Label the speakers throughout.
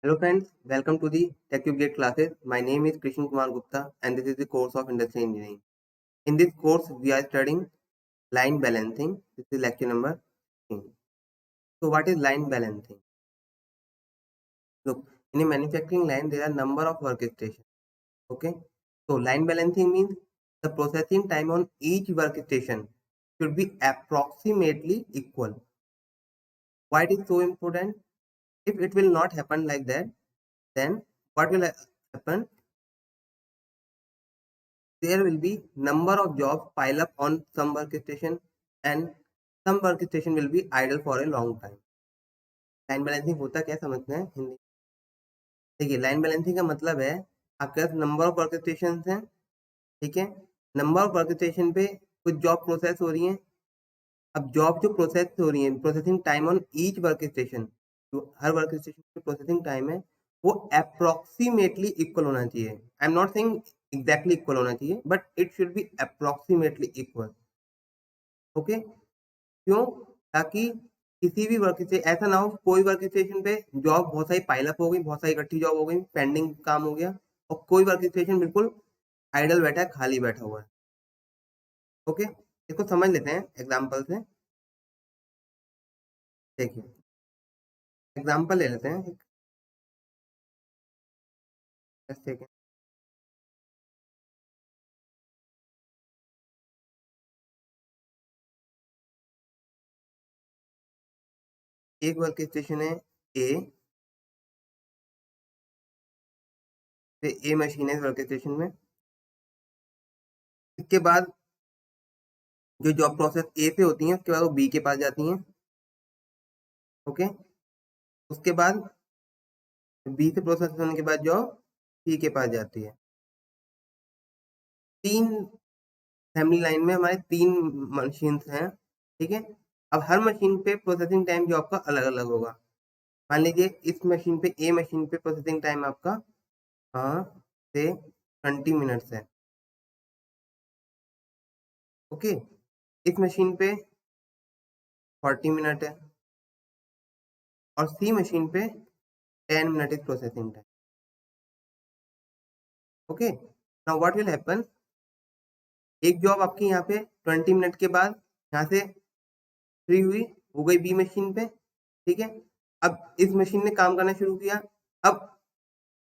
Speaker 1: Hello friends, welcome to the TechTube classes. My name is Krishna Kumar Gupta and this is the course of Industrial Engineering. In this course, we are studying line balancing. This is lecture number 16. So what is line balancing? Look, in a manufacturing line, there are number of workstations. Okay. So line balancing means the processing time on each workstation should be approximately equal. Why it is so important? If it will not happen like that, then what will happen? There will be number of jobs pile up on some workstation and some workstation will be idle for a long time. Line balancing होता क्या समझते हैं हिंदी? देखिए, line balancing का मतलब है आपके पास number of work station हैं, ठीक है। नंबर ऑफ वर्क स्टेशन पे कुछ जॉब प्रोसेस हो रही है। अब जॉब जो प्रोसेस हो रही है, processing time on each work station, जो हर वर्क स्टेशन की प्रोसेसिंग टाइम है वो अप्रोक्सीमेटली इक्वल होना चाहिए। I am not saying exactly equal होना चाहिए, but it should be approximately equal. Okay, क्यों? ताकि किसी भी वर्क स्टेशन ऐसा ना हो, कोई वर्क स्टेशन पे जॉब बहुत सारी पाइलअप हो गई, बहुत सारी इकट्ठी जॉब हो गई, पेंडिंग काम हो गया, और कोई वर्क स्टेशन बिल्कुल आइडल बैठा है, खाली बैठा हुआ है। ओके, इसको समझ लेते हैं एग्जाम्पल से। देखिए, एग्जाम्पल ले लेते हैं एक। एक वर्क स्टेशन है ए, ए मशीन है इस वर्क स्टेशन में। इसके बाद जो जॉब प्रोसेस ए से होती है उसके बाद वो बी के पास जाती हैं। ओके, उसके बाद बी से प्रोसेस होने के बाद जॉब सी के पास जाती है। तीन फैमिली लाइन में हमारे तीन मशीन्स हैं, ठीक है। अब हर मशीन पे प्रोसेसिंग टाइम जो आपका अलग अलग होगा। मान लीजिए इस मशीन पे ए मशीन पे प्रोसेसिंग टाइम आपका हाँ से 20 मिनट्स है। ओके, इस मशीन पे 40 मिनट है और सी मशीन पे 10 minute is processing time. Okay, now what will happen, एक जॉब आपकी यहाँ पे 20 मिनट के बाद यहाँ से फ्री हुई, हो गई बी मशीन पे, ठीक है। अब इस मशीन ने काम करना शुरू किया। अब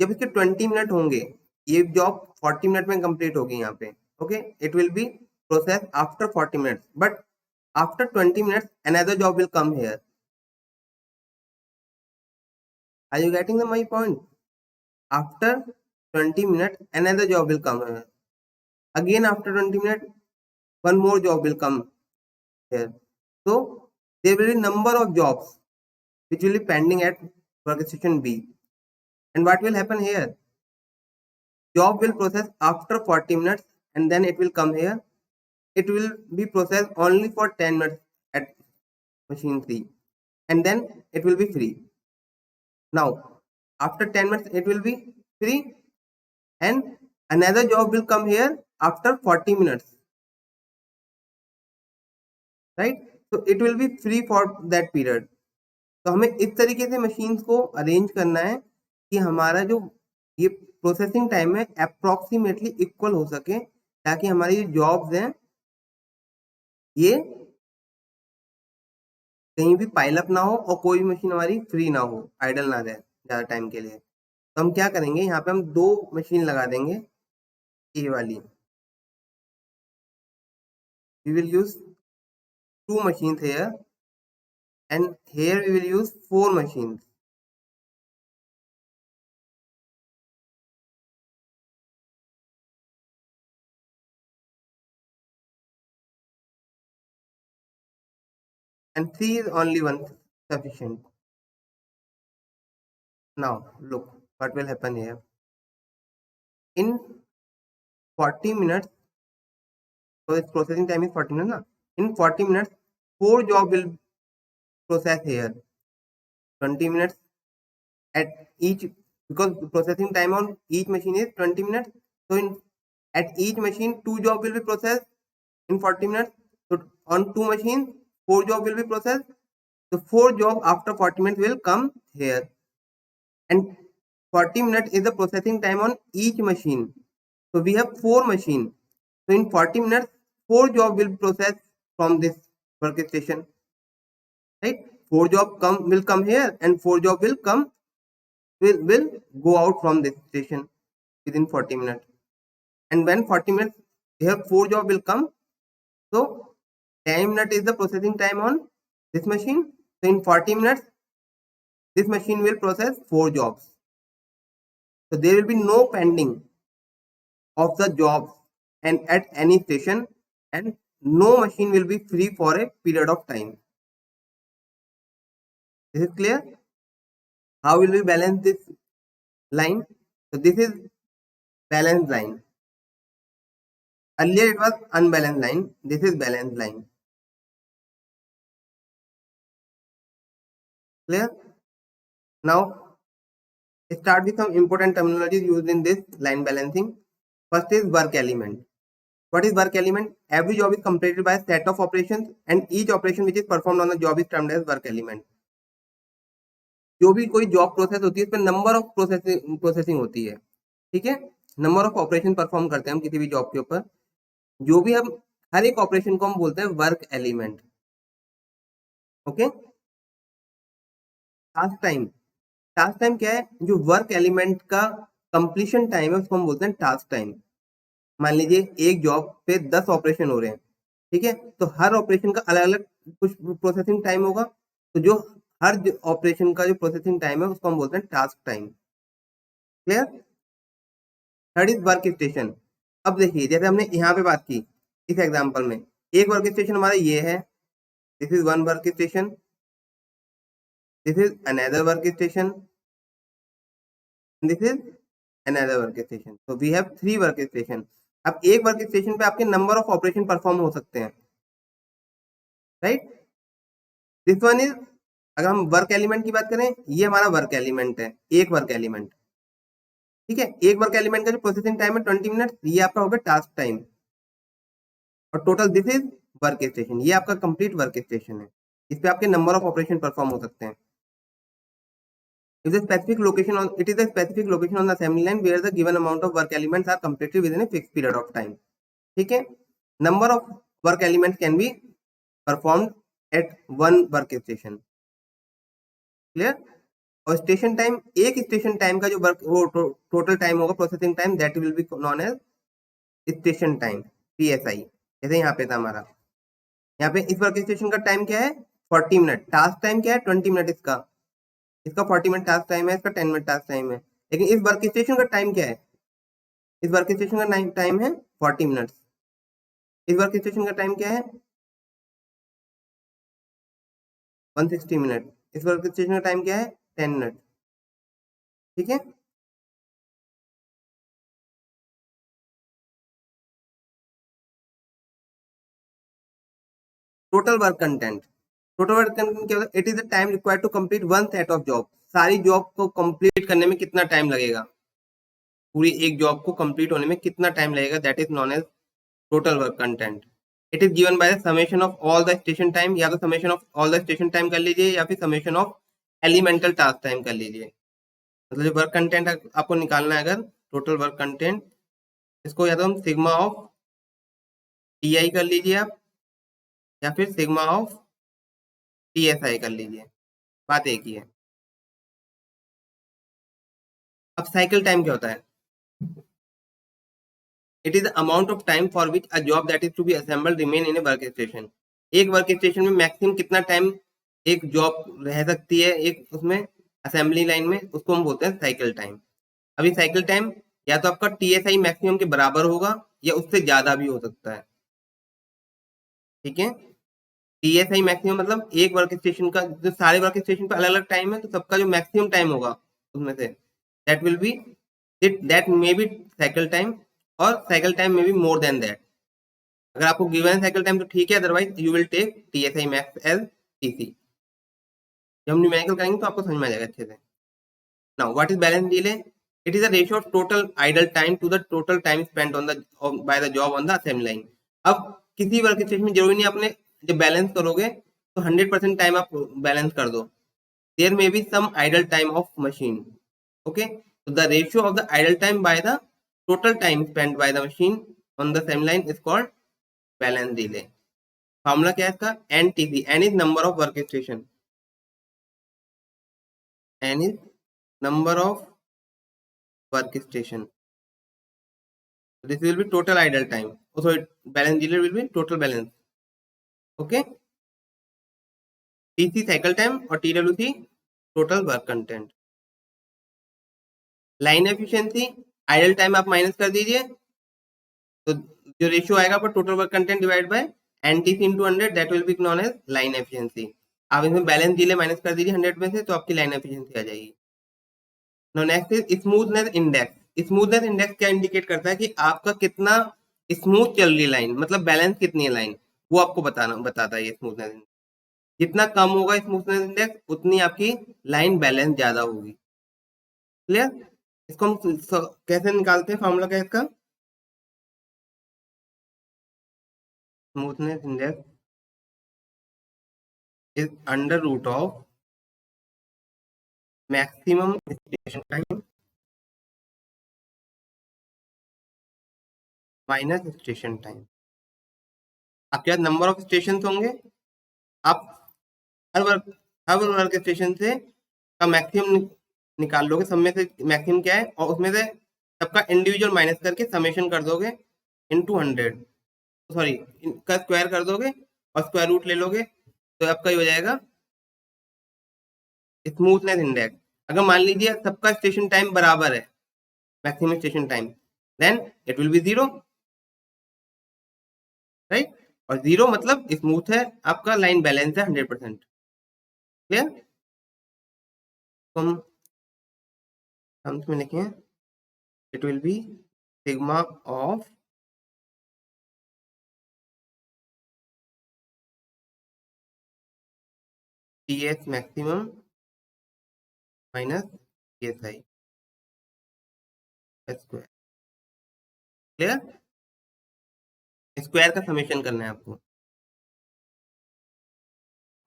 Speaker 1: जब इसके 20 मिनट होंगे, ये जॉब 40 मिनट में कंप्लीट होगी यहाँ पे। Okay, it will be process after 40 minutes, but after 20 minutes another job will come here. Are you getting the my point? After 20 minutes another job will come here. Again after 20 minutes one more job will come here. So there will be number of jobs which will be pending at workstation B. And what will happen here? Job will process after 40 minutes and then it will come here. It will be processed only for 10 minutes at machine 3 and then it will be free. Now after 10 minutes it will be free and another job will come here after 40 minutes, right? So it will be free for that period. तो हमें इस तरीके से machines को arrange करना है कि हमारा जो ये प्रोसेसिंग टाइम है अप्रोक्सीमेटली इक्वल हो सके, ताकि हमारी जो जॉब्स हैं ये कहीं भी पाइल अप ना हो और कोई भी मशीन हमारी फ्री ना हो, आइडल ना रहे ज़्यादा टाइम के लिए। तो हम क्या करेंगे, यहाँ पे हम दो मशीन लगा देंगे ए वाली। We will use 2 machines here and here we will use 4 machines. And 3 is only one sufficient. Now look what will happen here. In 40 minutes, so its processing time is 40 minutes na? In 40 minutes 4 job will process here, 20 minutes at each, because processing time on each machine is 20 minutes. So in at each machine 2 job will be processed in 40 minutes. So on 2 machines 4 job will be processed. The 4 job after 40 minutes will come here and 40 minutes is the processing time on each machine. So we have 4 machines. So in 40 minutes, 4 jobs will process from this workstation, right? 4 jobs will come here and 4 jobs will go out from this station within 40 minutes. And when 40 minutes, here 4 jobs will come. So 10 minutes is the processing time on this machine. So in 40 minutes, this machine will process 4 jobs. So there will be no pending of the jobs and at any station, and no machine will be free for a period of time. This is clear? How will we balance this line? So this is balanced line. Earlier it was unbalanced line. This is balanced line. Clear? Now start with some important terminologies used in this line balancing. First is work element. What is work element? Every job is completed by a set of operations and each operation which is performed on the job is termed as work element. जो भी कोई job process होती है इसमें number of processing होती है, ठीक है, नंबर ऑफ ऑपरेशन परफॉर्म करते हैं हम किसी भी जॉब के ऊपर, जो भी हम हर एक ऑपरेशन को हम बोलते हैं work element. Okay. Task time क्या है? जो वर्क एलिमेंट का कंप्लीशन टाइम है उसको हम बोलते हैं टास्क टाइम. मान लीजिए एक जॉब पे 10 ऑपरेशन हो रहे हैं, ठीक है, तो हर ऑपरेशन का अलग अलग कुछ प्रोसेसिंग टाइम होगा, तो जो हर ऑपरेशन का जो प्रोसेसिंग टाइम है उसको हम बोलते हैं task time. Clear? Third is work station. अब देखिए जैसे हमने यहाँ पे बात की इस एग्जांपल में, एक वर्क स्टेशन हमारा ये है, this is one work station, this is another work station, this is another work station. So we have 3 work station. अब एक वर्क स्टेशन पे आपके नंबर ऑफ ऑपरेशन परफॉर्म हो सकते हैं, राइट? दिस वन इज, अगर हम वर्क एलिमेंट की बात करें, ये हमारा वर्क एलिमेंट है, एक वर्क एलिमेंट, ठीक है. एक वर्क एलिमेंट का जो प्रोसेसिंग टाइम है 20 मिनट, ये आपका होगा टास्क टाइम. और total this is work station, ये आपका कंप्लीट वर्क स्टेशन है, इस पे आपके नंबर ऑफ ऑपरेशन परफॉर्म हो सकते हैं. It is a specific location on the assembly line where the given amount of work elements are completed within a fixed period of time. ठीक है. Number of work elements can be performed at one work station. Clear? और station time, एक station time का जो work वो total time होगा processing time, that will be known as station time, PSI. जैसे यहाँ पे था हमारा, यहाँ पे इस वर्क स्टेशन का टाइम क्या है? 40 मिनट. टास्क टाइम क्या है? 20 मिनट. इसका 40 मिनट टास्क टाइम है, इसका 10 मिनट टास्क टाइम है. लेकिन इस वर्क स्टेशन का टाइम क्या है? इस वर्क स्टेशन का टाइम है 40 मिनट्स. इस वर्क स्टेशन का टाइम क्या है? 160 मिनट. इस वर्क स्टेशन का टाइम क्या है? 10 मिनट. ठीक है. Total work content. Total work content क्या होता है? It is the time required to complete one set of job. सारी जॉब को कंप्लीट करने में कितना टाइम लगेगा, पूरी एक जॉब को कंप्लीट होने में कितना टाइम लगेगा, that is known as total work content. It is given by the summation of all the station time, या तो summation of all the station time कर लीजिए या फिर summation of elemental task time कर लीजिए. मतलब जो वर्क कंटेंट आपको निकालना है अगर टोटल वर्क कंटेंट, इसको या तो हम सिग्मा ऑफ टी कर लीजिए आप, या फिर सिग्मा ऑफ TSI कर लीजिए, बात एक ही है. अब साइकिल टाइम क्या होता है? It is the amount of time for which a job that is to be assembled remain in a work station. एक वर्क स्टेशन में मैक्सिमम कितना टाइम एक जॉब रह सकती है एक उसमें असेंबली लाइन में, उसको हम बोलते हैं साइकिल टाइम. अभी साइकिल टाइम या तो आपका TSI मैक्सिमम के बराबर होगा या उससे ज्यादा भी हो सकता है. ठीक है. TSI मैक्सिमम मतलब एक वर्क स्टेशन का, जो सारे वर्क स्टेशन पे अलग अलग टाइम है, तो सबका जो मैक्सिमम टाइम होगा उसमें से, that will be that may be cycle time, और साइकिल टाइम में बी मोर देन दैट. अगर आपको गिवन साइकिल टाइम तो ठीक है, otherwise you will take TSI max as TC. जब हम न्यूमेरिकल करेंगे तो आपको समझ में आ जाएगा अच्छे से. Now what is balance delay? It is the ratio of total idle time to the total time spent on the by the job on the assembly line. अब किसी वर्क स्टेशन में जरूरी नहीं आपने जब बैलेंस करोगे तो 100% टाइम आप बैलेंस कर दो. There may be some idle time of machine. Okay, so the ratio of the idle time by the total time spent by the machine on the same line is called balance delay. Formula क्या है इसका? NTC, N is number of work station, N is number of work station. This will be total idle time. Oh, sorry, balance delay will be total balance. Okay, TC cycle time और TWC total work content. Line efficiency, idle time आप minus कर दीजिए, तो जो ratio आएगा आपका total work content divide by NTC into 100, that will be known as line efficiency. आप इसमें बैलेंस डिले माइनस कर दीजिए 100 में से, तो आपकी लाइन एफिशिएंसी आ जाएगी. Now next is smoothness index. Smoothness index क्या इंडिकेट करता है कि आपका कितना स्मूथ चल रही लाइन, मतलब बैलेंस कितनी है लाइन, वो आपको बताता है ये स्मूथनेस इंडेक्स. जितना कम होगा स्मूथनेस इंडेक्स, उतनी आपकी लाइन बैलेंस ज्यादा होगी. क्लियर? इसको हम कैसे निकालते हैं? फॉर्मूला क्या है इसका? smoothness index is under root of maximum station time minus station time. आपके पास नंबर ऑफ स्टेशन होंगे, आप हर वर्क स्टेशन से का मैक्सिमम निकाल लोगे, सब में से मैक्सिमम क्या है, और उसमें से सबका इंडिविजुअल माइनस करके समेशन कर दोगे इनटू 100, सॉरी का स्क्वायर कर दोगे और स्क्वायर रूट ले लोगे, तो आपका ये हो जाएगा स्मूथनेस इंडेक्स. अगर मान लीजिए सबका स्टेशन टाइम बराबर है, maximum station time, then it will be 0, right? और 0 मतलब स्मूथ है, आपका लाइन बैलेंस है 100%. क्लियर? हम इसमें लिखें, it will be sigma of TS maximum minus TSI square. Clear? Square का समेशन करना है आपको.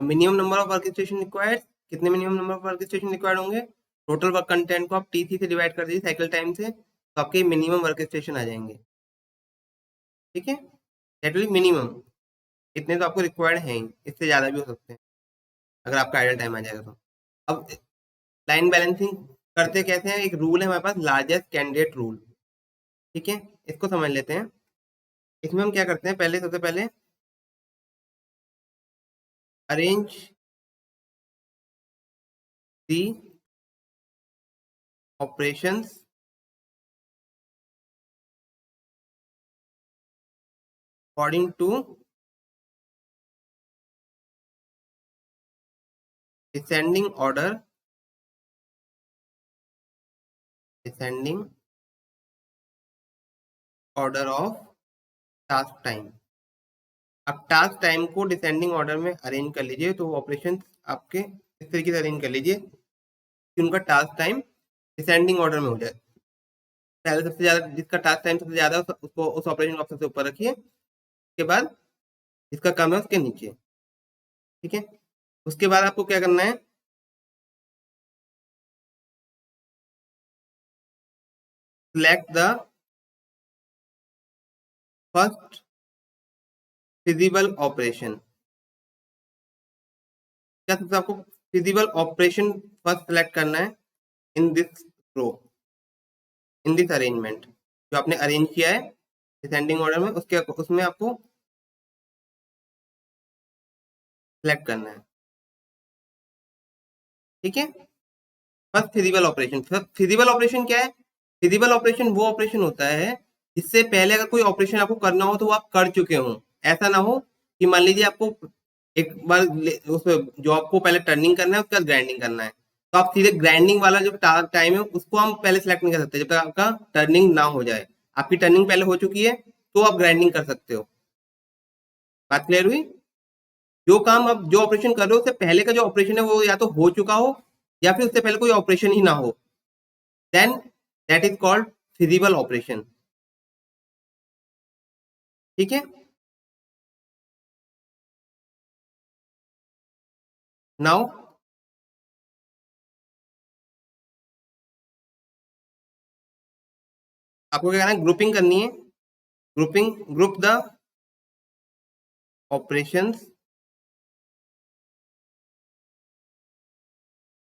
Speaker 1: Minimum number of work station required, कितने minimum number of work station required होंगे? टोटल वर्क कंटेंट को आप टीसी से डिवाइड कर दीजिए साइकिल टाइम से, तो आपके मिनिमम वर्क स्टेशन आ जाएंगे. ठीक है, दैट विल मिनिमम. इतने तो आपको रिक्वायर्ड हैं ही, इससे ज्यादा भी हो सकते हैं अगर आपका आइडल टाइम आ जाएगा तो. अब लाइन बैलेंसिंग करते कैसे हैं? एक रूल है हमारे पास, लार्जेस्ट कैंडिडेट रूल. ठीक है, इसको समझ लेते हैं. इसमें हम क्या करते हैं, पहले सबसे पहले arrange the operations according to descending order, descending order of task time. अब टास्क टाइम को डिसेंडिंग ऑर्डर में अरेंज कर लीजिए, तो ऑपरेशन आपके इस तरीके से अरेंज कर लीजिए कि उनका टास्क टाइम डिसेंडिंग ऑर्डर में हो जाए. पहले सबसे ज्यादा जिसका टास्क टाइम सबसे ज्यादा उसको उस ऑपरेशन को सबसे ऊपर रखिए, उसके बाद जिसका कम है उसके नीचे. ठीक है, उसके बाद आपको क्या करना है, select the first feasible operation. क्या सबसे आपको फिजिबल ऑपरेशन फर्स्ट सिलेक्ट करना है in this row, in this arrangement जो आपने अरेंज किया है डिसेंडिंग ऑर्डर में, उसके उसमें आपको सिलेक्ट करना है. ठीक है, first feasible operation. Feasible operation क्या है? फिजिबल ऑपरेशन वो ऑपरेशन होता है इससे पहले अगर कोई ऑपरेशन आपको करना हो तो वो आप कर चुके हो. ऐसा ना हो कि मान लीजिए आपको एक बार उस जॉब को पहले टर्निंग करना है, उसके बाद ग्राइंडिंग करना है, तो आप सीधे ग्राइंडिंग वाला जो टाइम है उसको हम पहले सेलेक्ट नहीं कर सकते जब तक आपका टर्निंग ना हो जाए. आपकी टर्निंग पहले हो चुकी है तो आप ग्राइंडिंग कर सकते हो. बात क्लियर हुई? जो काम आप जो ऑपरेशन कर रहे हो उससे पहले का जो ऑपरेशन है वो या तो हो चुका हो या फिर उससे पहले कोई ऑपरेशन ही ना हो, then that is called feasible operation. ठीक है, नाउ आपको क्या करना है, ग्रुपिंग करनी है। Group the operations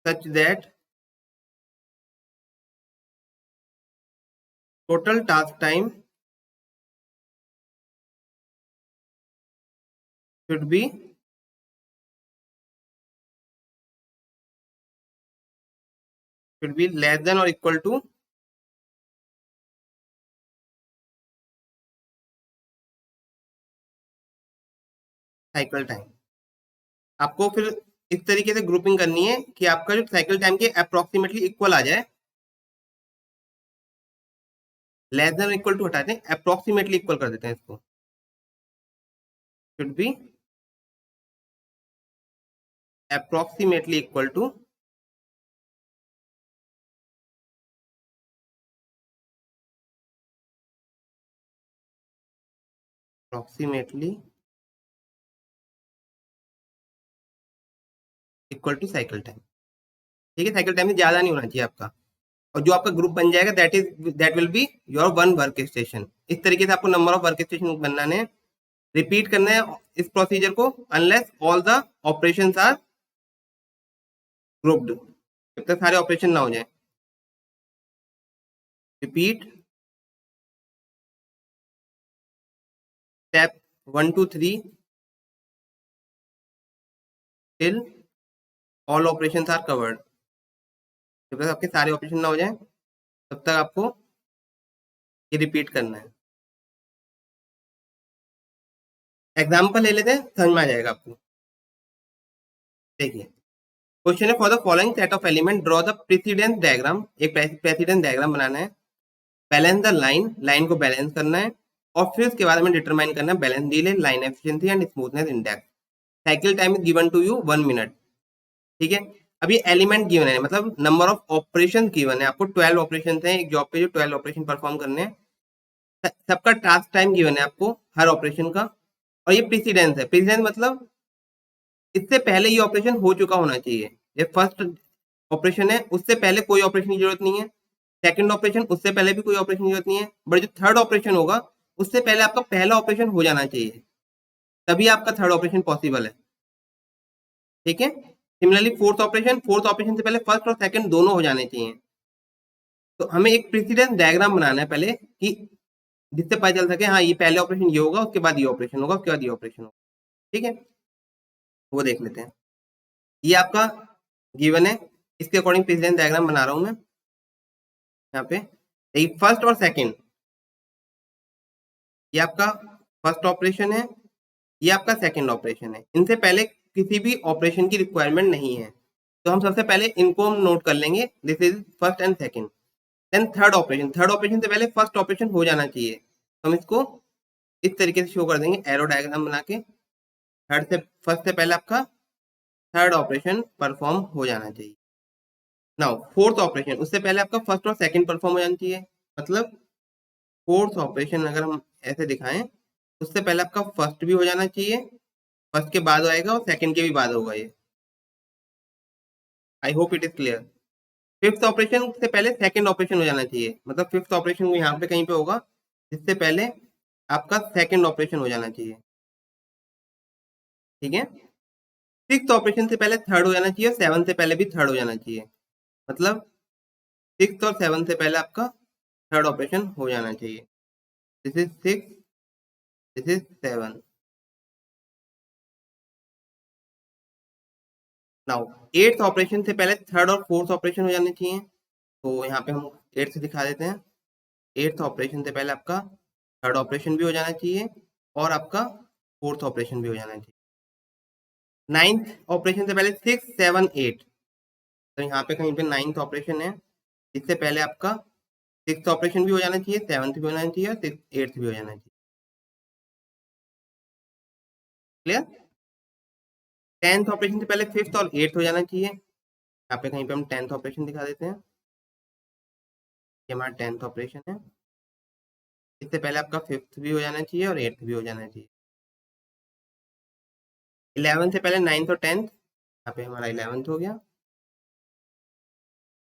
Speaker 1: such that total task time should be less than or equal to cycle time. आपको फिर इस तरीके से ग्रुपिंग करनी है कि आपका जो साइकिल टाइम के अप्रोक्सीमेटली इक्वल आ जाए। लेस देन इक्वल टू हटाते हैं, अप्रोक्सीमेटली इक्वल कर देते हैं इसको। Should be approximately equal to approximately equal to cycle time. ठीक है, साइकिल टाइम ज्यादा नहीं होना चाहिए आपका। और जो आपका ग्रुप बन जाएगा that will be your one work station. इस तरीके से आपको नंबर ऑफ वर्क स्टेशन बनाने हैं, रिपीट करना है इस प्रोसीजर को unless all the operation are grouped, जब तक सारे ऑपरेशन ना हो जाए। Repeat step 1 to 3 till all operation are covered. जब तक आपके सारे ऑपरेशन ना हो जाए तब तक आपको ये रिपीट करना है। एग्जाम्पल ले लेते हैं, समझ में आ जाएगा आपको। देखिए, क्वेश्चन है for the following set of element draw the precedence diagram. एक प्रेसिडेंस डायग्राम बनाना है। बैलेंस द लाइन, लाइन को बैलेंस करना है। और फिर उसके बाद हमें डिटरमाइन करना है balance delay, line efficiency and smoothness index. Cycle time is given to you 1 minute. ठीक है, अब ये एलिमेंट गिवन है, मतलब नंबर ऑफ ऑपरेशन गिवन है। आपको 12 ऑपरेशन है एक जॉब पे, जो 12 ऑपरेशन परफॉर्म करने हैं। सबका टास्क टाइम गिवन है आपको हर ऑपरेशन का। और ये प्रेसिडेंस है। प्रेसिडेंस मतलब इससे पहले ये ऑपरेशन हो चुका होना चाहिए। ये फर्स्ट ऑपरेशन है, उससे पहले कोई ऑपरेशन की जरूरत नहीं है। सेकंड ऑपरेशन, उससे पहले भी कोई ऑपरेशन की जरूरत नहीं है। बट जो थर्ड ऑपरेशन होगा उससे पहले आपका पहला ऑपरेशन हो जाना चाहिए, तभी आपका थर्ड ऑपरेशन पॉसिबल है। ठीक है, सिमिलरली फोर्थ ऑपरेशन से पहले फर्स्ट और सेकंड दोनों हो जाने चाहिए। तो हमें एक प्रेसिडेंस डायग्राम बनाना है पहले, कि जिससे पता चल सके हाँ ये पहले ऑपरेशन ये होगा, उसके बाद ये ऑपरेशन होगा, उसके बाद ये ऑपरेशन होगा। ठीक है, वो देख लेते हैं। ये आपका गिवन है, इसके अकॉर्डिंग प्रेसिडेंस डायग्राम बना रहा हूं मैं यहाँ पे। फर्स्ट और सेकंड, ये आपका फर्स्ट ऑपरेशन है, ये आपका सेकंड ऑपरेशन है। इनसे पहले किसी भी ऑपरेशन की रिक्वायरमेंट नहीं है, तो हम सबसे पहले इनको हम नोट कर लेंगे। This is first and second. Then third operation से पहले फर्स्ट ऑपरेशन हो जाना चाहिए, तो हम इसको इस तरीके से शो कर देंगे, एरो डायग्राम बना के। फर्स्ट से पहले आपका थर्ड ऑपरेशन परफॉर्म हो जाना चाहिए। नाउ फोर्थ ऑपरेशन, उससे पहले आपका फर्स्ट और सेकंड परफॉर्म हो जाना चाहिए। मतलब फोर्थ ऑपरेशन अगर हम ऐसे दिखाएं, उससे पहले आपका फर्स्ट भी हो जाना चाहिए, फर्स्ट के बाद आएगा और सेकंड के भी बाद होगा ये। I hope it is clear. Fifth operation से पहले सेकंड ऑपरेशन हो जाना चाहिए, मतलब फिफ्थ ऑपरेशन यहाँ पे कहीं पे होगा, जिससे पहले आपका सेकंड ऑपरेशन हो जाना चाहिए। ठीक है, सिक्स्थ ऑपरेशन से पहले थर्ड हो जाना चाहिए, सेवन से पहले भी थर्ड हो जाना चाहिए। मतलब सिक्स और सेवन से पहले आपका थर्ड ऑपरेशन हो जाना चाहिए। This is six, this is seven. Now eighth operation से पहले थर्ड और फोर्थ ऑपरेशन हो जाने चाहिए, तो यहाँ पे हम एट्थ दिखा देते हैं। एट्थ ऑपरेशन से पहले आपका थर्ड ऑपरेशन भी हो जाना चाहिए और आपका फोर्थ ऑपरेशन भी हो जाना चाहिए। नाइन्थ ऑपरेशन से पहले सिक्स सेवन एट, तो यहाँ पे कहीं पे नाइन्थ ऑपरेशन है, इससे पहले आपका सिक्स ऑपरेशन भी हो जाना चाहिए, सेवन्थ भी हो जाना चाहिए और एट्थ भी हो जाना चाहिए। क्लियर। टेंथ ऑपरेशन से पहले फिफ्थ और एट्थ हो जाना चाहिए, यहाँ पे कहीं पे हम टेंथ ऑपरेशन दिखा देते हैं। ये हमारा टेंथ ऑपरेशन है, इससे पहले आपका फिफ्थ भी हो जाना चाहिए और एट्थ भी हो जाना चाहिए। इलेवेंथ से पहले नाइन्थ और टेंथ, यहाँ पे हमारा इलेवेंथ हो गया,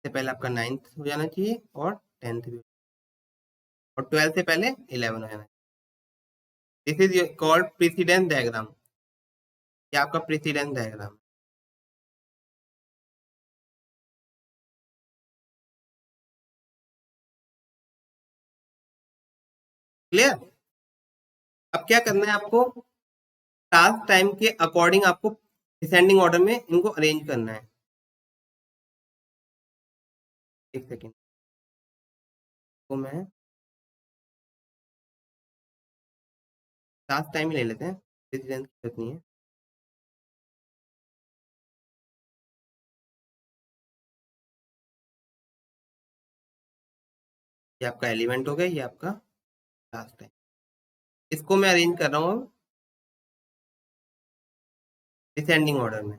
Speaker 1: इससे पहले आपका नाइन्थ हो जाना चाहिए और टेंथ भी। और 12 से पहले 11 हो जाना। This is called precedence diagram. ये आपका प्रेसिडेंस डायग्राम। क्लियर? अब क्या करना है आपको, टास्क टाइम के अकॉर्डिंग आपको डिसेंडिंग ऑर्डर में इनको अरेंज करना है। एक सेकेंड, तो मैं टास्क टाइम ही ले लेते हैं, प्रेसिडेंस की जरूरत नहीं है। ये आपका एलिमेंट हो गया, ये आपका टास्क टाइम। इसको मैं अरेंज कर रहा हूँ डिसेंडिंग ऑर्डर में।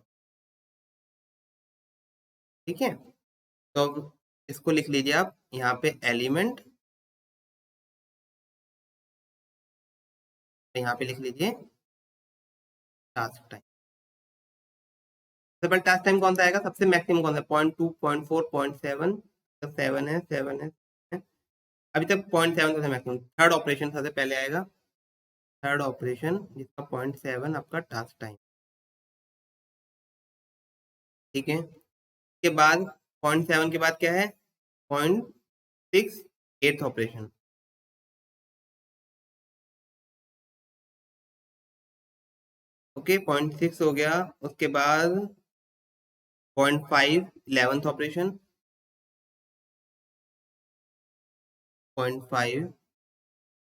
Speaker 1: ठीक है, तो अब इसको लिख लीजिए आप यहाँ पे एलिमेंट, यहाँ पे लिख लीजिए टास्क टाइम। सबसे पहले टास्क टाइम कौन सा आएगा, सबसे मैक्सिमम कौन सा, 0.2, 0.4, 0.7, 7 है, 7 है। अभी तक 0.7 सबसे मैक्सिमम। थर्ड ऑपरेशन सबसे पहले आएगा, थर्ड ऑपरेशन जिसका 0.7 आपका टास्क टाइम। ठीक है, के बाद 0.7 के बाद क्या है, 0.6 एट्थ ऑपरेशन। ओके, 0.6 हो गया। उसके बाद 0.5 11th ऑपरेशन, 0.5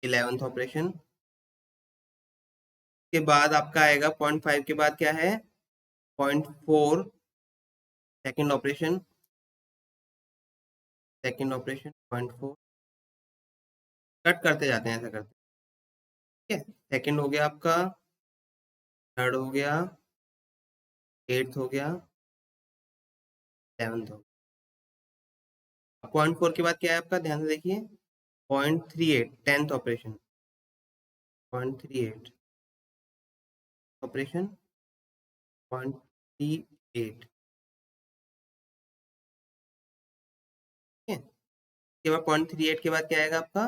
Speaker 1: 11th ऑपरेशन। के बाद आपका आएगा 0.5 के बाद क्या है, 0.4 second operation, second operation 0.4। Cut करते जाते हैं, ऐसा करते हैं। ठीक है, सेकेंड हो गया आपका, थर्ड हो गया, एट्थ हो गया, 11th हो गया। 0.4 के बाद क्या है आपका, ध्यान से देखिए, 0.38 10th ऑपरेशन, 0.38 ऑपरेशन, 0.38। ठीक है, उसके बाद 0.38 के बाद क्या आएगा आपका,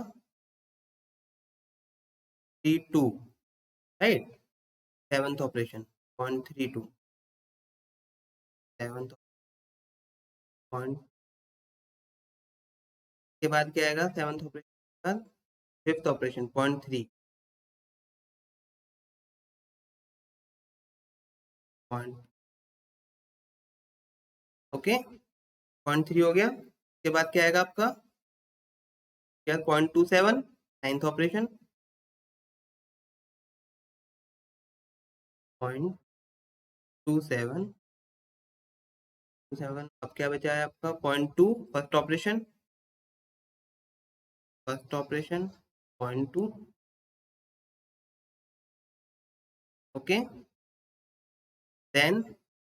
Speaker 1: 32, right, seventh operation 0.32, seventh point के बाद क्या आएगा, सेवंथ ऑपरेशन के बाद फिफ्थ ऑपरेशन 0.3, पॉइंट, ओके, 0.3 हो गया। उसके बाद क्या आएगा आपका, क्या 0.27 नाइन्थ ऑपरेशन, 0.27, 27। अब क्या बचा है आपका, 0.2 first operation, first operation 0.2, okay. Then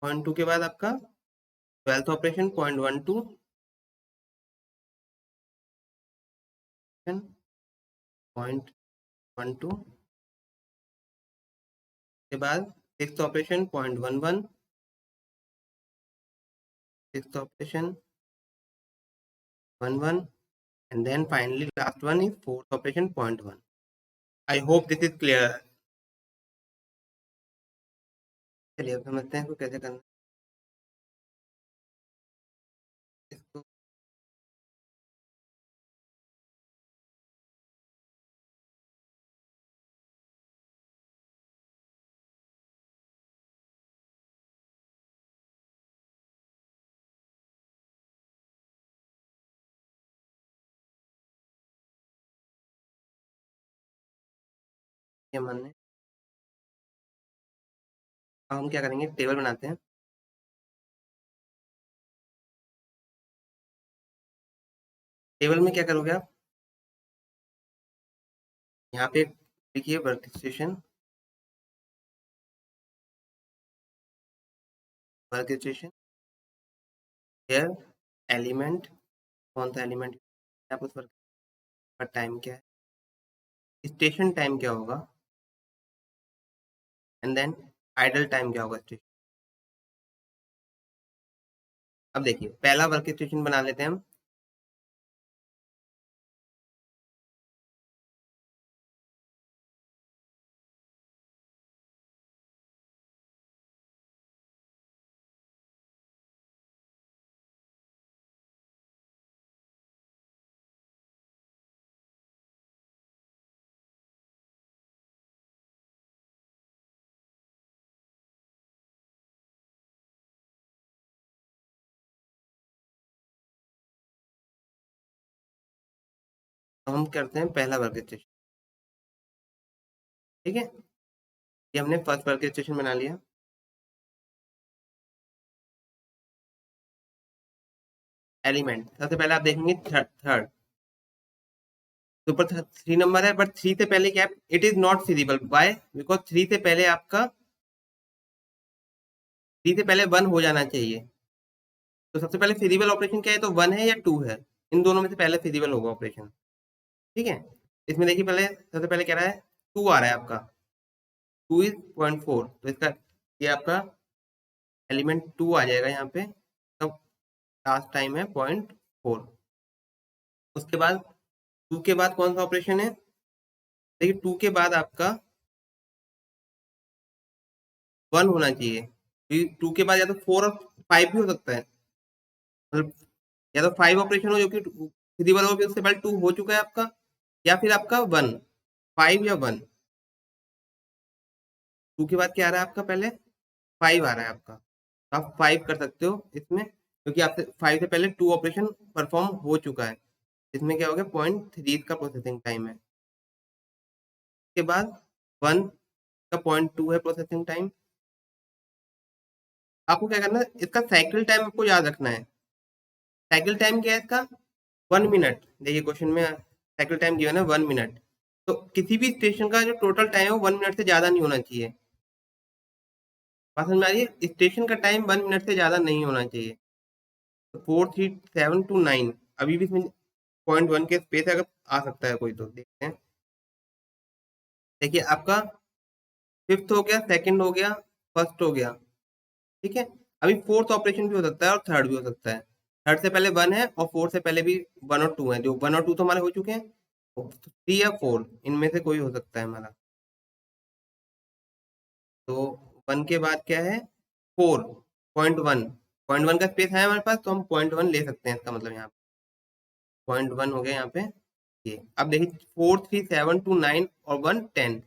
Speaker 1: 0.2 के बाद आपका ट्वेल्थ ऑपरेशन 0.12, 0.12 के बाद sixth operation 0.11, sixth operation 11, and then finally last one is fourth operation 0.1. I hope this is clear. चलिए अब समझते हैं इसको कैसे करना है। इसको ये मानने, अब हम क्या करेंगे, टेबल बनाते हैं। टेबल में क्या करोगे आप, यहाँ पे लिखिए work station, work station here element, कौन सा एलिमेंट आप उस वर्क का टाइम क्या है, स्टेशन टाइम क्या होगा, एंड देन आइडल टाइम क्या होगा स्टेशन। अब देखिए, पहला वर्क स्टेशन बना लेते हैं हम। तो हम करते हैं पहला वर्क स्टेशन। ठीक है, ये हमने फर्स्ट वर्क स्टेशन बना लिया। एलिमेंट सबसे पहले आप देखेंगे थर्ड, तो ऊपर 3 नंबर है, बट 3 से पहले क्या है, it is not feasible. By because 3 से पहले आपका 3 से पहले 1 हो जाना चाहिए। तो सबसे पहले फिजिबल ऑपरेशन क्या है, तो 1 है या 2 है, इन दोनों में से पहले फिजिबल होगा ऑपरेशन। ठीक है, इसमें देखिए पहले सबसे पहले क्या रहा है, 2 आ रहा है आपका, 2 इज 0.4, तो इसका ये आपका एलिमेंट 2 आ जाएगा यहाँ पे। तब लास्ट टाइम है 0.4। उसके बाद 2 के बाद कौन सा ऑपरेशन है, देखिए 2 के बाद आपका 1 होना चाहिए। 2 के बाद या तो 4 और 5 भी हो सकता है, मतलब या तो 5 ऑपरेशन हो जो कि फिजिबल हो, फिर उससे पहले 2 हो चुका है आपका, या फिर आपका 1, 5 या 1। 2 के बाद क्या आ रहा है आपका, पहले 5 आ रहा है आपका, तो आप 5 कर सकते हो इसमें, क्योंकि आपसे 5 से पहले 2 ऑपरेशन परफॉर्म हो चुका है। इसमें क्या हो गया, 0.3 का प्रोसेसिंग टाइम है। उसके बाद 1 का 0.2 है प्रोसेसिंग टाइम। आपको क्या करना है, इसका साइकिल टाइम आपको याद रखना है। साइकिल टाइम क्या है इसका, 1 मिनट। देखिए क्वेश्चन में साइकिल टाइम गिवन है 1 मिनट, तो किसी भी स्टेशन का जो टोटल टाइम है 1 मिनट से ज्यादा नहीं होना चाहिए। बात समझ में आ रही है, स्टेशन का टाइम 1 मिनट से ज्यादा नहीं होना चाहिए। तो 4 3 7 2 9, अभी भी इसमें 0.1 के स्पेस अगर आ सकता है कोई, तो देखते हैं। देखिए आपका फिफ्थ हो गया, सेकंड हो गया, फर्स्ट हो गया। ठीक है, अभी फोर्थ ऑपरेशन भी हो सकता है और थर्ड भी हो सकता है। थर्ड से पहले 1 है और फोर्थ से पहले भी 1 और 2 है, जो 1 और 2 तो हमारे हो चुके हैं। 3 या 4 इनमें से कोई हो सकता है हमारा। तो 1 के बाद क्या है, 4 0.1, 0.1 का स्पेस है हमारे पास, तो हम 0.1 ले सकते हैं, इसका मतलब यहाँ 0.1 हो गया यहाँ पे। ये अब देखिए 4 3 7 2 9 और 1 10,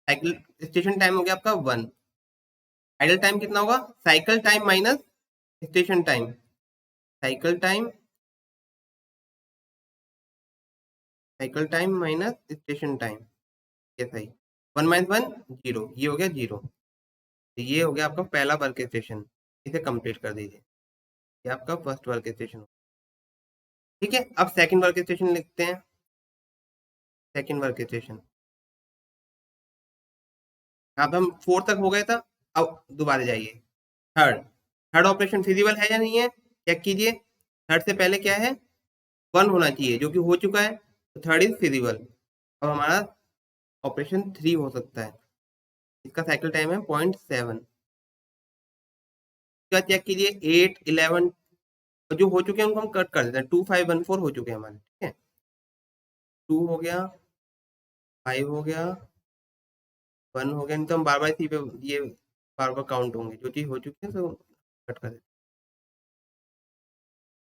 Speaker 1: साइकिल स्टेशन टाइम हो गया आपका 1। आइडल टाइम कितना होगा, cycle time minus station time, cycle time, cycle time minus station time, ये सही। 1 - 1 0, ये हो गया 0। तो ये हो गया आपका पहला वर्क स्टेशन, इसे कंप्लीट कर दीजिए। ये आपका फर्स्ट वर्क स्टेशन। ठीक है, अब सेकंड वर्क स्टेशन लिखते हैं। सेकंड वर्क स्टेशन, अब हम 4 तक हो गए था, अब दोबारा जाइए। थर्ड, थर्ड ऑपरेशन फिजिबल है या नहीं है, चेक कीजिए। थर्ड से पहले क्या है, 1 होना चाहिए, जो कि हो चुका है, तो थर्ड इज फिजिबल। अब हमारा ऑपरेशन 3 हो सकता है, इसका साइकिल टाइम है 0.7। क्या चेक कीजिए, 8 11 जो हो चुके हैं उनको हम कट कर देते हैं। 2 5 1 4 हो चुके हैं हमारे, ठीक है। 2 हो गया, 5 हो गया, 1 हो गया, नहीं तो हम बार बार इसी पे ये बार बार काउंट होंगे, जो चीज हो चुकी है तो कट कर देते हैं।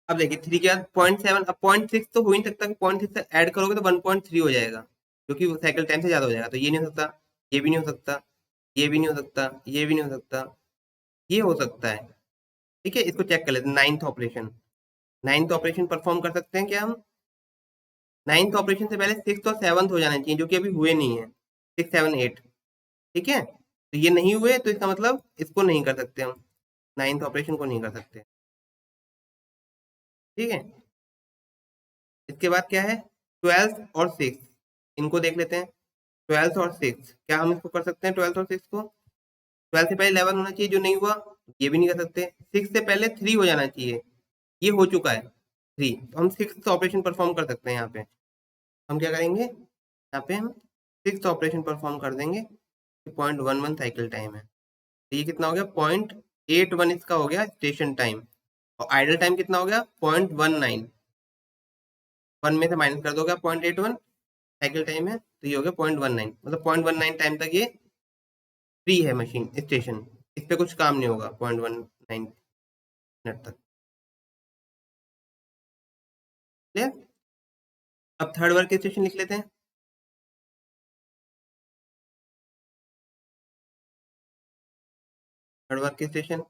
Speaker 1: अब देखिए 3 के बाद 0.7, अब 0.6 तो हो ही नहीं सकता, कि 0.6 से ऐड करोगे तो 1.3 हो जाएगा, जो कि साइकिल टाइम से ज्यादा हो जाएगा, तो ये नहीं हो सकता, ये भी नहीं हो सकता, ये भी नहीं हो सकता, ये भी नहीं हो सकता, ये हो सकता है। ठीक है, इसको चेक कर लेते हैं। Ninth operation, ninth operation perform कर सकते हैं क्या हम। नाइन्थ ऑपरेशन से पहले सिक्स और सेवंथ हो जाना चाहिए, जो कि अभी हुए नहीं है, 6 7 8। ठीक है, तो ये नहीं हुए, तो इसका मतलब इसको नहीं कर सकते हम, नाइन्थ ऑपरेशन को नहीं कर सकते। ठीक है, इसके बाद क्या है, 12th और 6, इनको देख लेते हैं। 12th और 6, क्या हम इसको कर सकते हैं 12th और 6 को। 12 से पहले 11 होना चाहिए, जो नहीं हुआ, ये भी नहीं कर सकते। 6 से पहले 3 हो जाना चाहिए, ये हो चुका है 3, तो हम 6th ऑपरेशन परफॉर्म कर सकते हैं। यहाँ पे हम क्या करेंगे, यहाँ पे हम 6th ऑपरेशन परफॉर्म कर देंगे। 0.11 साइकिल टाइम है, तो ये कितना हो गया, 0.81 इसका हो गया स्टेशन टाइम। और आइडल टाइम कितना हो गया, 0.19, 1 में से माइनस कर दोगे 0.81 साइकिल टाइम है, तो ये हो गया 0.19, मतलब 0.19 टाइम तक ये फ्री है मशीन स्टेशन, इस पे कुछ काम नहीं होगा 0.19 मिनट तक। क्लियर। अब थर्ड वर्क स्टेशन लिख लेते हैं। थर्ड वर्क स्टेशन,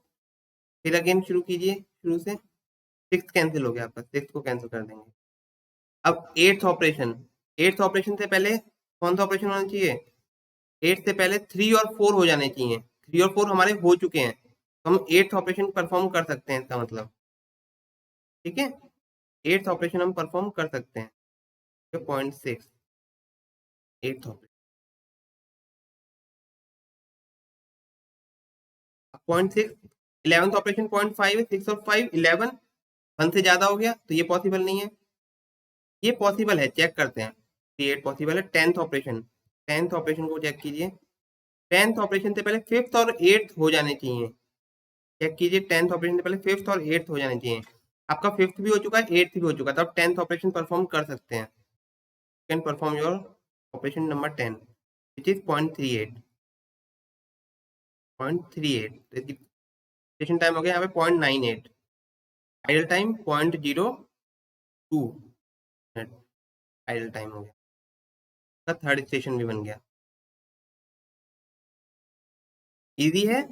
Speaker 1: फिर अगेन शुरू कीजिए शुरू से। सिक्स कैंसिल हो गया आपका, सिक्स को कैंसिल कर देंगे। अब एट्थ ऑपरेशन से पहले कौन सा ऑपरेशन होना चाहिए? 8 से पहले 3 और 4 हो जाने चाहिए। 3 और 4 हमारे हो चुके हैं, तो हम 8th ऑपरेशन परफॉर्म कर सकते हैं, इसका मतलब। ठीक है, 8th ऑपरेशन हम परफॉर्म कर सकते हैं। 0.6 8th ऑपरेशन। 0.6 11th ऑपरेशन 0.5 है, 6 और 5 11, 1 से ज्यादा हो गया तो ये पॉसिबल नहीं है। ये पॉसिबल है, चेक करते हैं। 8 पॉसिबल है। 10th ऑपरेशन को चेक कीजिए। 10th ऑपरेशन से पहले 5th और 8th हो जाने चाहिए। चेक कीजिए, 10th ऑपरेशन से पहले 5th और 8th हो जाने चाहिए। आपका 5th भी हो चुका है, 8th भी हो चुका है, तो आप 10th ऑपरेशन परफॉर्म कर सकते हैं। Can perform your operation number 10 which is 0.38। 0.38 station time हो गया यहाँ पे 0.98। Idle time 0.02 minute idle time हो गया। थर्ड स्टेशन भी बन गया। इजी है,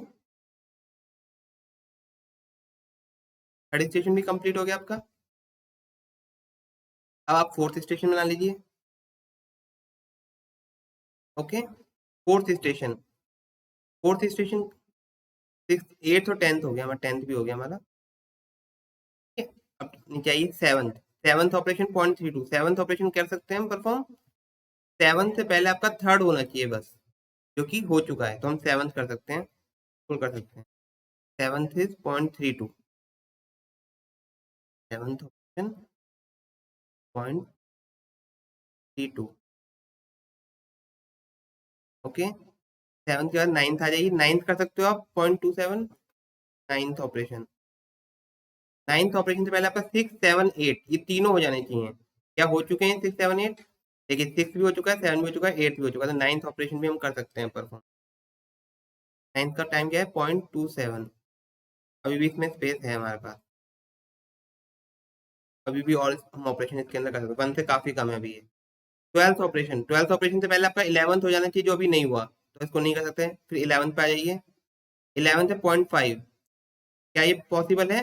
Speaker 1: थर्ड स्टेशन भी कंप्लीट हो गया आपका। अब आप फोर्थ स्टेशन बना लीजिए। Okay, fourth station 6th 8th और 10th हो गया हमारा, 10th भी हो गया हमारा। ठीक है, अब नीचे आइए 7th ऑपरेशन 0.32। 7th ऑपरेशन कर सकते हैं हम परफॉर्म। 7th से पहले आपका थर्ड होना चाहिए बस, जो कि हो चुका है, तो हम 7th कर सकते हैं, फुल कर सकते हैं। 7th is 0.32। 7th operation 0.32। Okay, 7th के बाद 9th आ जाइए। 9th कर सकते हो आप 0.27। 9th ऑपरेशन, 9th ऑपरेशन से पहले आपका 6 7 8 ये तीनों हो जाने चाहिए। क्या हो चुके हैं 6 7 8? देखिए 6 भी हो चुका है, 7 भी हो चुका है, 8 भी हो चुका है, तो 9th ऑपरेशन भी हम कर सकते हैं परफॉर्म। 9th का टाइम क्या है? 0.27। अभी भी इसमें स्पेस है हमारे पास, अभी भी और हम ऑपरेशन इसके अंदर कर सकते हैं। 1 से काफी कम है अभी ये। 12th ऑपरेशन से पहले आपका 11th हो जाना चाहिए, जो अभी नहीं हुआ, तो इसको नहीं कर सकते। फिर 11th पे आ जाइए। 11th है 0.5। क्या ये पॉसिबल है?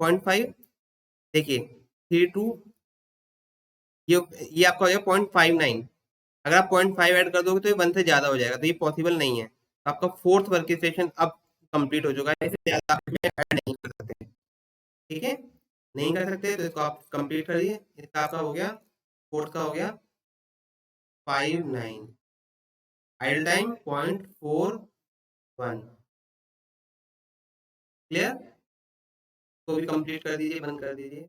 Speaker 1: 0.5, देखिए 32, ये ये आपका हो जाएगा 0.59। अगर आप 0.5 ऐड कर दोगे तो ये 1 से ज्यादा हो जाएगा, तो ये पॉसिबल नहीं है। तो आपका फोर्थ वर्क स्टेशन अब कंप्लीट हो चुका है, इससे ज्यादा आप इसमें ऐड नहीं कर सकते। ठीक है, नहीं कर सकते तो इसको आप कंप्लीट कर दिए। इसका आपका हो गया, फोर्थ का हो गया 59। Idle time 0.41। क्लियर? तो भी कंप्लीट कर दीजिए, बंद कर दीजिए।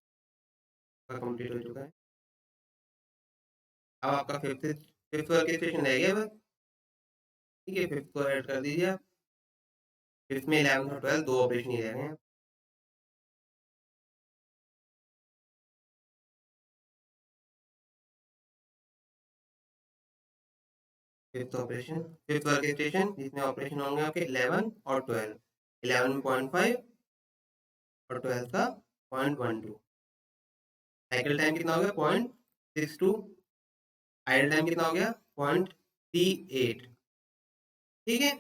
Speaker 1: कंप्लीट हो चुका है। अब आपका फिफ्थ वर्क स्टेशन रह गया बस। ठीक है, फिफ्थ को ऐड कर दीजिए आप। फिफ्थ में 11th और 12th दो ऑपरेशन ही रह गए हैं। फिफ्थ वर्क स्टेशन जिसमें ऑपरेशन होंगे आपके 11 और 12। 11 में 0.5 और 12 का 0.12। साइकिल टाइम कितना हो गया? 0.62। आइडल टाइम कितना हो गया? 0.38। ठीक है,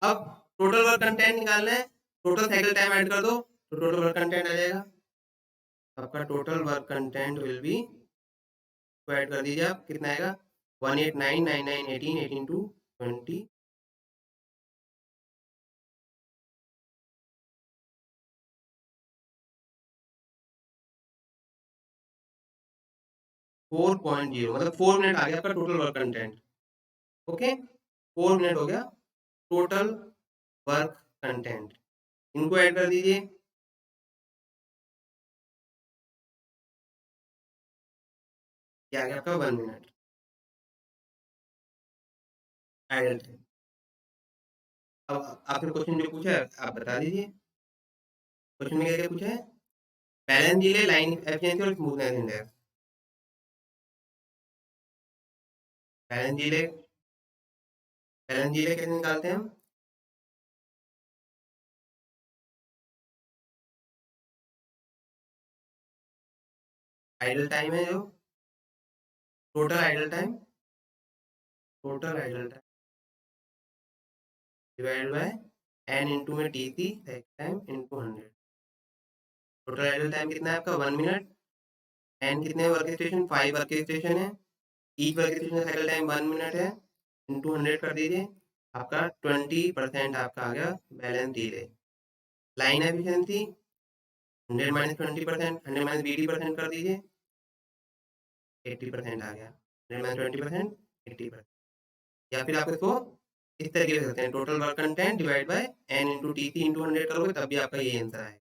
Speaker 1: अब टोटल वर्क कंटेंट निकालना है। टोटल साइकिल टाइम ऐड कर दो तो टोटल वर्क कंटेंट आ जाएगा। आपका total work content will be, तो ऐड कर दीजिए आप, कितना आएगा? 189 99 18 18 टू 20 4.0, मतलब 4 मिनट आ गया आपका total work content. Okay, 4 minute हो गया टोटल वर्क कंटेंट। इनको ऐड कर दीजिए। क्या आ गया आपका? 1 मिनट आइडल टाइम। अब आपने क्वेश्चन जो पूछा है आप बता दीजिए। क्वेश्चन में क्या क्या पूछा है? बैलेंस डिले, लाइन एफिशिएंसी और smoothness index. Balance delay, balance delay कैसे निकालते हैं हम? आइडल टाइम है जो, total idle time, total idle time divide by N into में TC time into 100। Total idle time कितना है आपका? 1 मिनट। एन कितने वर्क स्टेशन, 5 वर्क स्टेशन है, ईच वर्क स्टेशन का साइकिल टाइम 1 मिनट है, इंटू 100 कर दीजिए, आपका 20% आपका आ गया balance delay. Line efficiency 100 minus 20%, 100 minus 80% कर दीजिए, 80% आ गया, 100 माइनस 20% 80%। या फिर आप इसको इस तरीके से करते हैं, total work content divide by N into T C into 100 करोगे तब भी आपका ये आंसर आएगा।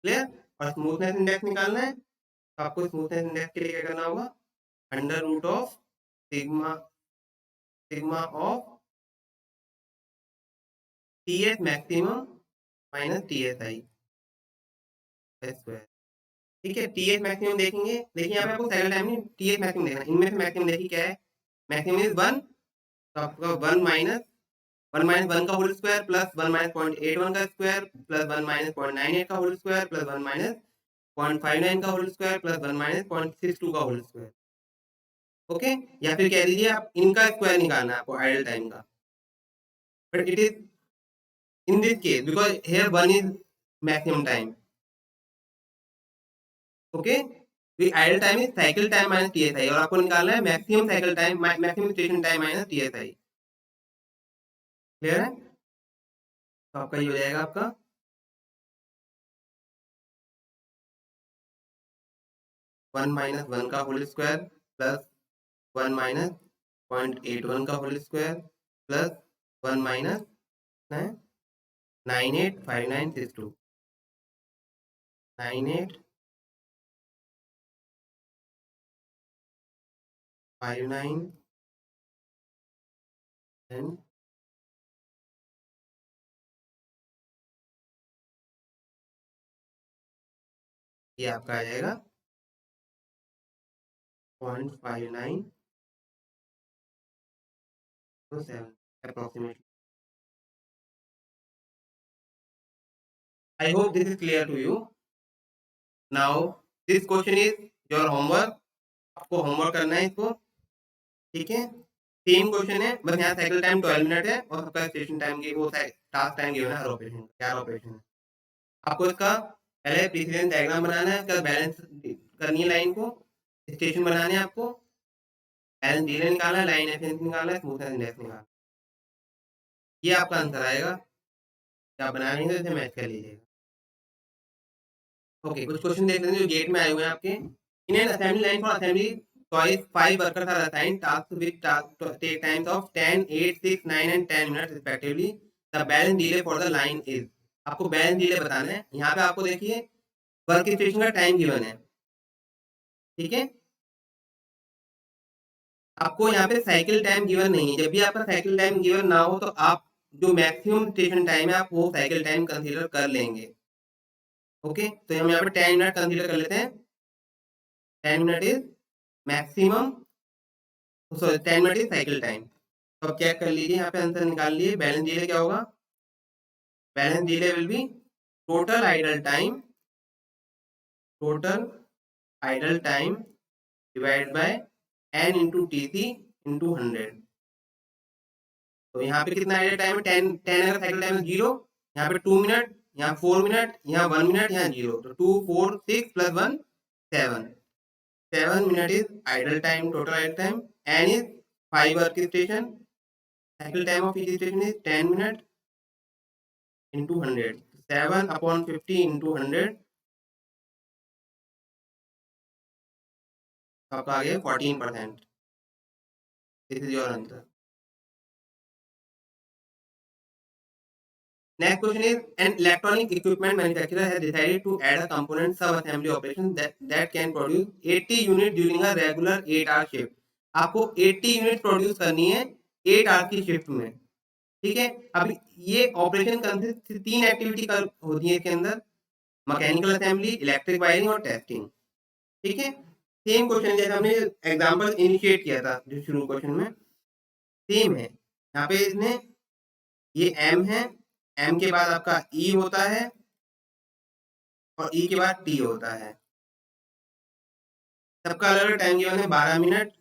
Speaker 1: क्लियर? और स्मूथनेस इंडेक्स निकालना है तो आपको स्मूथनेस इंडेक्स के लिए क्या करना होगा, under root of sigma sigma of T S maximum minus T S I square. ठीक है, टी एस मैक्सिमम देखेंगे, देखिए यहाँ पे आपको साइकिल टाइम नहीं, टी एस मैक्सिमम देखना है। इनमें से मैक्सिमम देखिए क्या है, मैक्सिमम इज 1, तो आपका 1 माइनस 1 का होल स्क्वायर प्लस 1 माइनस 0.81 का स्क्वायर प्लस 1 माइनस 0.98 का होल स्क्वायर प्लस 1 माइनस 0.59 का होल स्क्वायर प्लस 1 माइनस 0.62 का होल स्क्वायर। ओके, या फिर कह दीजिए आप इनका स्क्वायर निकालना है आपको आइडल टाइम का, but it is in this case because here 1 is maximum time. Okay, the idle time is cycle time minus TSI और आपको निकालना है maximum cycle time maximum station time minus TSI। Clear है? तो आपका ये हो जाएगा आपका 1 माइनस 1 का होल स्क्वायर प्लस 1 माइनस 0.81 का whole square plus 1 minus 985962 9859 and ये आपका आ जाएगा 0.5907 approximately. I hope this is clear to you. Now this question is your homework. आपको होमवर्क करना है इसको, ठीक है? सेम क्वेश्चन है, बस यहाँ साइकिल टाइम 12 मिनट है और सबका स्टेशन टाइम की वो टास्क टाइम गिवन है हर ऑपरेशन का, 4 ऑपरेशन है। आपको इसका पहले प्रेसिडेंस डायग्राम बनाना है, उसका बैलेंस करनी है लाइन को, स्टेशन बनाने हैं आपको, बैलेंस डिले निकालना है, लाइन एफिशिएंसी निकालना है, स्मूथनेस इंडेक्स निकालना है। ये आपका आंसर आएगा, आप बनाएंगे तो इसे मैच कर लीजिएगा। ओके, कुछ क्वेश्चन देख लेते हैं जो गेट में आए हुए हैं आपके। In an assembly line for assembly twice 5 workers are assigned tasks with take times of 10, 8, 6, 9 and 10 minutes respectively. The balance delay for the line is, आपको बैलेंस डिले बताना है। यहाँ पे आपको देखिए वर्क स्टेशन का टाइम गिवन है, ठीक है? आपको यहाँ पे साइकिल टाइम गिवन नहीं है। जब भी आपका साइकिल टाइम गिवन ना हो तो आप जो मैक्सिमम स्टेशन टाइम है आप वो साइकिल टाइम कंसीडर कर लेंगे। ओके, तो हम यहाँ पे 10 मिनट कंसीडर कर लेते हैं। 10 minute is maximum, sorry 10 minute is cycle time. तो अब चेक कर लीजिए, यहाँ पे आंसर निकाल लिए। बैलेंस डिले क्या होगा, balance delay will be total idle time divide by n into T C into 100। तो यहाँ पे कितना आइडल टाइम है, 10 अगर साइकिल टाइम 0, यहाँ पे 2 मिनट, यहाँ 4 मिनट, यहाँ 1 मिनट, यहाँ 0, तो 2 4 6 plus 1 7 minute is idol time, total idle time. n is 5 work station, cycle time of each station is 10 minute into 100, 7/50 into 100, आपका आ गया 14%। This is your answer. Next question is, an electronic equipment manufacturer has decided to add a component sub-assembly operation that can produce 80 units during a regular 8-hour shift. आपको 80 unit produce करनी है 8 our की shift में, ठीक है? अब ये operation consist 3 activity कर होती है इसके अंदर, मैकेनिकल असेंबली, इलेक्ट्रिक वायरिंग और टेस्टिंग, ठीक है? सेम क्वेश्चन जैसे हमने एग्जांपल इनिशिएट किया था जो शुरू क्वेश्चन में, सेम है। यहाँ पे इसने ये एम है, एम के बाद आपका ई होता है और ई के बाद टी होता है। सबका अलग अलग टाइम गिवन है, 12 मिनट,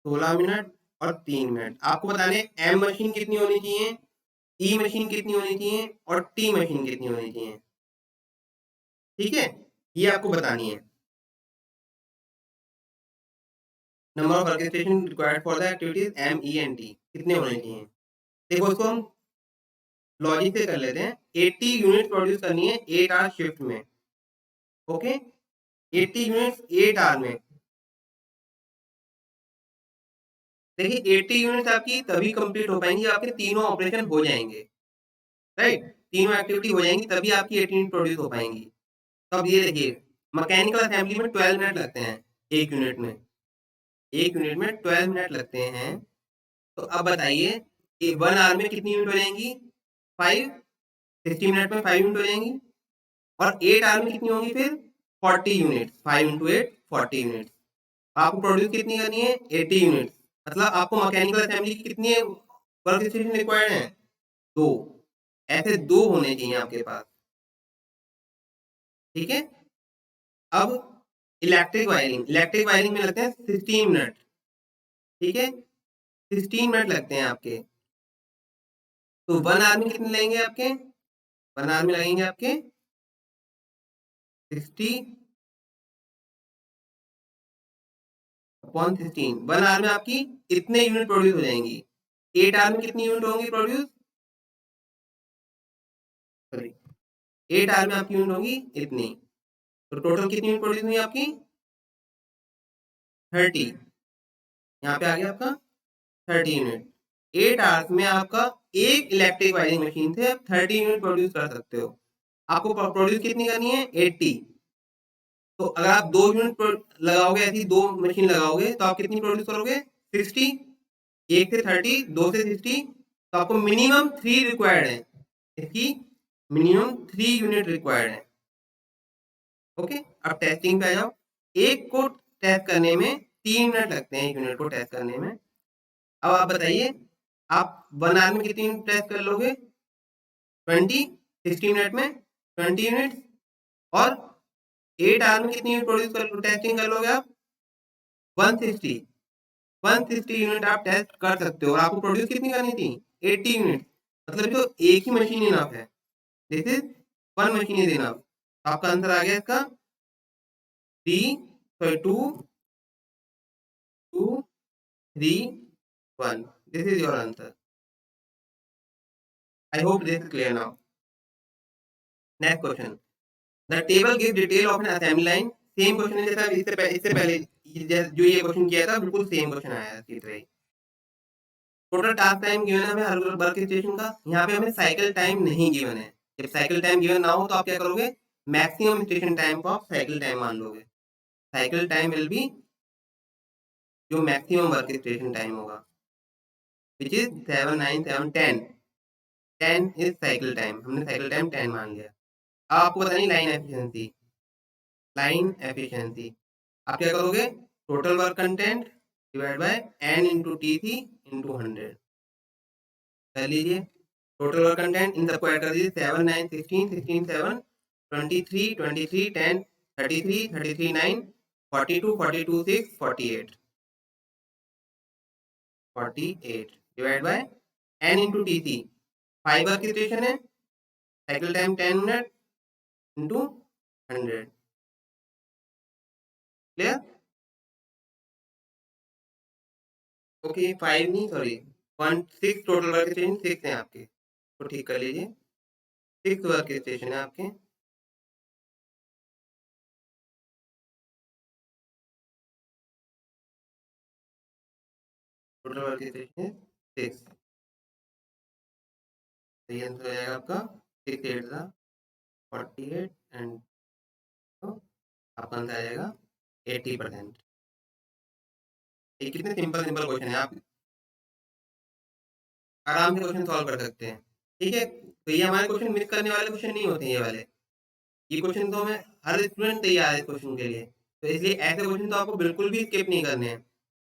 Speaker 1: 16 मिनट और 3 मिनट। आपको बताने एम मशीन कितनी होनी चाहिए, ई मशीन कितनी होनी चाहिए और टी मशीन कितनी होनी चाहिए, ठीक है? ये आपको बतानी है। Number of work station required for the activities MENT कितने होने चाहिए। देखो इसको हम लॉजिक से कर लेते हैं। 80 यूनिट प्रोड्यूस करनी है 8 आवर शिफ्ट में। ओके 80 यूनिट्स 8 आवर में। देखिए 80 यूनिट्स आपकी तभी कंप्लीट हो पाएंगी आपके तीनों ऑपरेशन हो जाएंगे, राइट। तीनों एक्टिविटी हो जाएंगी तभी आपकी 80 यूनिट प्रोड्यूस हो पाएंगी। तो अब ये देखिए मैकेनिकल असेंबली में 12 मिनट लगते हैं एक यूनिट में। एक यूनिट में 12 मिनट लगते हैं। तो अब बताइए 1 आवर में कितनी यूनिट हो जाएंगी 5। 60 मिनट में 5 यूनिट हो जाएंगी। और 8 आवर में कितनी होंगी फिर 40 यूनिट। 5 into 8 40 unit. आपको प्रोड्यूस कितनी करनी है 80 यूनिट। मतलब आपको मैकेनिकल असेंबली की कितनी वर्क स्टेशन रिक्वायर्ड है 2। ऐसे 2 होने चाहिए आपके पास, ठीक है। अब इलेक्ट्रिक वायरिंग में लगते हैं 16 मिनट, ठीक है। 16 मिनट लगते हैं आपके। तो 1 आवर में कितने लगेंगे आपके 1 आवर में लगेंगे आपके 60 अपॉन 16। 1 आवर में आपकी इतने यूनिट प्रोड्यूस हो जाएंगी। 8 आवर में कितनी यूनिट होंगी प्रोड्यूस, सॉरी 8 आवर में आपकी यूनिट होंगी इतनी। तो टोटल कितनी यूनिट प्रोड्यूस हुई आपकी 30। यहाँ पे आ गया आपका 30 यूनिट। 8 आवर्स में आपका एक इलेक्ट्रिक वायरिंग मशीन से आप 30 यूनिट प्रोड्यूस कर सकते हो। आपको प्रोड्यूस कितनी करनी है 80। तो अगर आप 2 यूनिट लगाओगे, ऐसी 2 मशीन लगाओगे तो आप कितनी प्रोड्यूस करोगे 60। 1 से 30 2 से 60। तो आपको मिनिमम 3 रिक्वायर्ड है, इसकी मिनिमम 3 यूनिट रिक्वायर्ड है। ओके अब टेस्टिंग पे आ जाओ। एक को टेस्ट करने में 3 मिनट लगते हैं एक यूनिट को टेस्ट करने में। अब आप बताइए आप 1 आवर में कितनी टेस्ट कर लोगे 20। 60 मिनट में 20 यूनिट। और 8 आवर में कितनी प्रोड्यूस कर टेस्टिंग कर लोगे आप 160। 160 यूनिट आप टेस्ट कर सकते हो। और आपको प्रोड्यूस कितनी करनी थी 80 यूनिट। मतलब तो एक ही मशीन इनफ है, this is 1 machine is enough. आपका आंसर आ गया इसका 2 2 3 1। This is your answer. I hope this is clear now. Next question. The table gives detail of an assembly line. Same question है जैसा इससे पहले जो ये क्वेश्चन किया था बिल्कुल सेम क्वेश्चन आया है इसकी तरह। टोटल टास्क टाइम गिवन है हमें हर वर्क स्टेशन का। यहाँ पे हमें साइकिल टाइम नहीं गिवन है। जब साइकिल टाइम गिवन ना हो तो आप क्या करोगे मैक्सिमम स्टेशन टाइम को आप साइकिल टाइम मान लोगे। साइकिल टाइम विल बी जो मैक्सिमम वर्क स्टेशन टाइम होगा which is 7 9 7 10। 10 is cycle time. हमने साइकिल टाइम 10 मान लिया। अब आपको पता नहीं लाइन एफिशिएंसी। लाइन एफिशिएंसी आप क्या करोगे total work content divide by n into TC into 100 कर लीजिए। टोटल वर्क कंटेंट इन सबको ऐड कर दीजिए 7 9 16 16 7 23 23 10 33 33 9 42 42 6 48 48 divide by n into TC। 5 work station है cycle time 10 minute into 100 clear. Okay 5 नहीं सॉरी 1 6 टोटल वर्क स्टेशन 6 हैं आपके तो ठीक कर लीजिए। 6 वर्क स्टेशन है आपके। टोटल वर्क स्टेशन है 6। सही आंसर हो जाएगा आपका 6 8 था 48 एंड तो आपका आंसर आ जाएगा 80%। ये कितने सिंपल सिंपल क्वेश्चन है आप आराम से क्वेश्चन सॉल्व कर सकते हैं, ठीक है। तो ये हमारे क्वेश्चन मिस करने वाले क्वेश्चन नहीं होते हैं ये वाले। ये क्वेश्चन तो हमें हर स्टूडेंट तैयार है इस क्वेश्चन के लिए। तो इसलिए ऐसे क्वेश्चन तो आपको बिल्कुल भी स्किप नहीं करने हैं।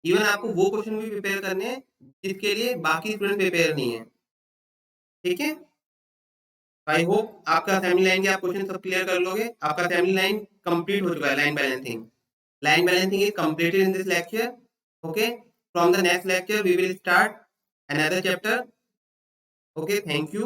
Speaker 1: इवन आपको वो क्वेश्चन भी प्रिपेयर करने हैं जिसके लिए बाकी स्टूडेंट प्रिपेयर नहीं है, ठीक है। आई होप आपका असेंबली लाइन के आप क्वेश्चन सब क्लियर कर लोगे। आपका असेंबली लाइन कंप्लीट हो चुका है। Line balancing is completed in this lecture. Okay, from the next lecture we will start another chapter. Okay, thank you.